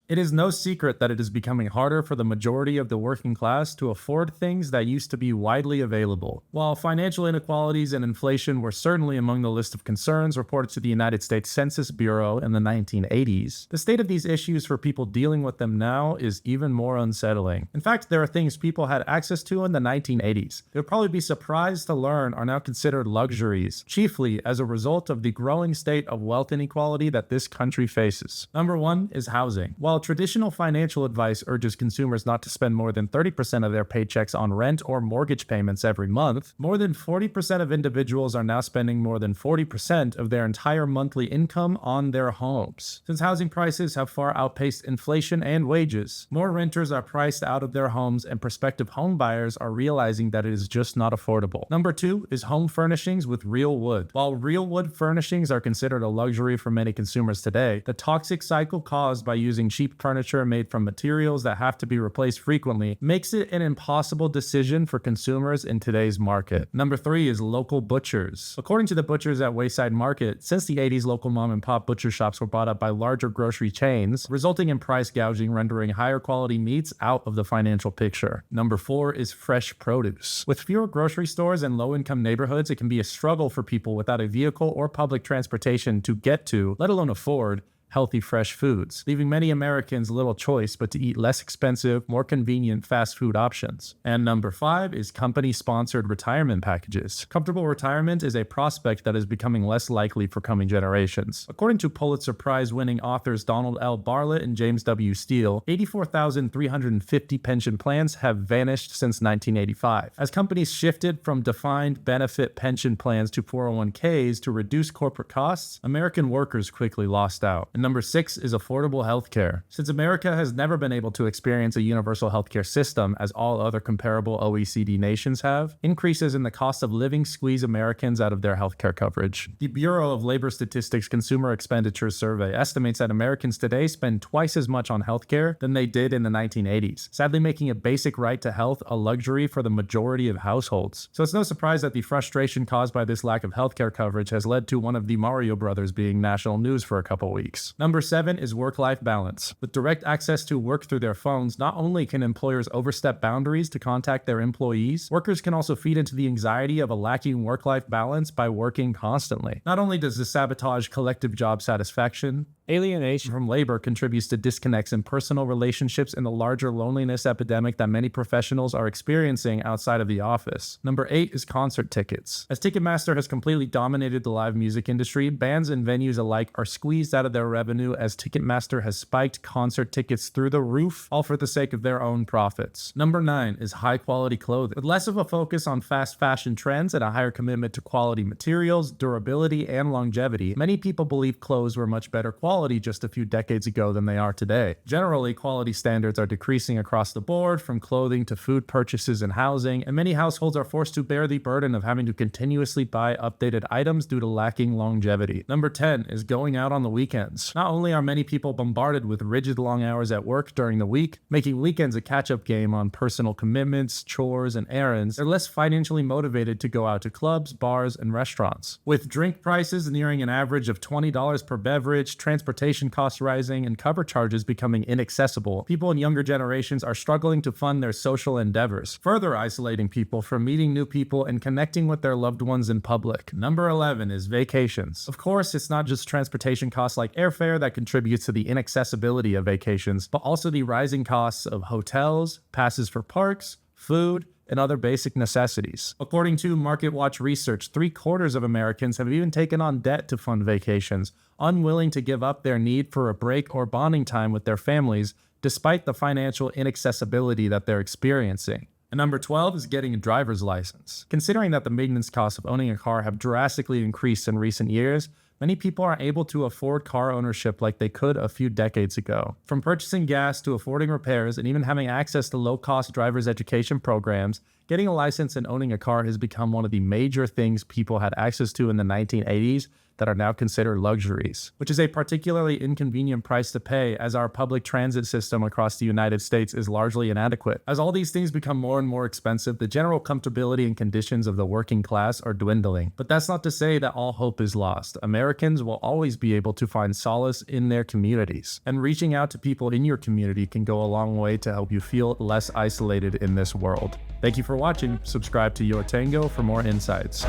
It is no secret that it is becoming harder for the majority of the working class to afford things that used to be widely available. While financial inequalities and inflation were certainly among the list of concerns reported to the United States Census Bureau in the 1980s, the state of these issues for people dealing with them now is even more unsettling. In fact, there are things people had access to in the 1980s. You'll probably be surprised to learn are now considered luxuries, chiefly as a result of the growing state of wealth inequality that this country faces. Number 1 is housing. While traditional financial advice urges consumers not to spend more than 30% of their paychecks on rent or mortgage payments every month, more than 40% of individuals are now spending more than 40% of their entire monthly income on their homes. Since housing prices have far outpaced inflation and wages, more renters are priced out of their homes and prospective home buyers are realizing that it is just not affordable. Number 2 is home furnishings with real wood. While real wood furnishings are considered a luxury for many consumers today, the toxic cycle caused by using cheap furniture made from materials that have to be replaced frequently makes it an impossible decision for consumers in today's market. Number 3 is local butchers. According to the butchers at Wayside Market, since the 80s, local mom and pop butcher shops were bought up by larger grocery chains, resulting in price gouging, rendering higher quality meats out of the financial picture. Number 4 is fresh produce. With fewer grocery stores and low-income neighborhoods, it can be a struggle for people without a vehicle or public transportation to get to, let alone afford, healthy fresh foods, leaving many Americans little choice but to eat less expensive, more convenient fast food options. And number 5 is company-sponsored retirement packages. Comfortable retirement is a prospect that is becoming less likely for coming generations. According to Pulitzer Prize-winning authors Donald L. Bartlett and James W. Steele, 84,350 pension plans have vanished since 1985. As companies shifted from defined benefit pension plans to 401ks to reduce corporate costs, American workers quickly lost out. And number 6 is affordable healthcare. Since America has never been able to experience a universal healthcare system as all other comparable OECD nations have, increases in the cost of living squeeze Americans out of their healthcare coverage. The Bureau of Labor Statistics Consumer Expenditures Survey estimates that Americans today spend twice as much on healthcare than they did in the 1980s, sadly making a basic right to health a luxury for the majority of households. So it's no surprise that the frustration caused by this lack of healthcare coverage has led to one of the Mario brothers being national news for a couple weeks. Number 7 is work-life balance. With direct access to work through their phones, not only can employers overstep boundaries to contact their employees, workers can also feed into the anxiety of a lacking work-life balance by working constantly. Not only does this sabotage collective job satisfaction, alienation from labor contributes to disconnects in personal relationships and the larger loneliness epidemic that many professionals are experiencing outside of the office. Number 8 is concert tickets. As Ticketmaster has completely dominated the live music industry, bands and venues alike are squeezed out of their revenue as Ticketmaster has spiked concert tickets through the roof, all for the sake of their own profits. Number 9 is high-quality clothing. With less of a focus on fast fashion trends and a higher commitment to quality materials, durability, and longevity, many people believe clothes were much better quality just a few decades ago than they are today. Generally, quality standards are decreasing across the board, from clothing to food purchases and housing, and many households are forced to bear the burden of having to continuously buy updated items due to lacking longevity. Number 10 is going out on the weekends. Not only are many people bombarded with rigid long hours at work during the week, making weekends a catch-up game on personal commitments, chores, and errands, they're less financially motivated to go out to clubs, bars, and restaurants. With drink prices nearing an average of $20 per beverage, transportation costs rising, and cover charges becoming inaccessible, people in younger generations are struggling to fund their social endeavors, further isolating people from meeting new people and connecting with their loved ones in public. Number 11 is vacations. Of course, it's not just transportation costs like airfare that contributes to the inaccessibility of vacations, but also the rising costs of hotels, passes for parks, food, and other basic necessities. According to MarketWatch research, 3/4 of Americans have even taken on debt to fund vacations, unwilling to give up their need for a break or bonding time with their families, despite the financial inaccessibility that they're experiencing. And number 12 is getting a driver's license. Considering that the maintenance costs of owning a car have drastically increased in recent years, many people aren't able to afford car ownership like they could a few decades ago. From purchasing gas to affording repairs and even having access to low-cost driver's education programs, getting a license and owning a car has become one of the major things people had access to in the 1980s that are now considered luxuries, which is a particularly inconvenient price to pay as our public transit system across the United States is largely inadequate. As all these things become more and more expensive, the general comfortability and conditions of the working class are dwindling. But that's not to say that all hope is lost. Americans will always be able to find solace in their communities, and reaching out to people in your community can go a long way to help you feel less isolated in this world. Thank you for watching. Subscribe to YourTango for more insights.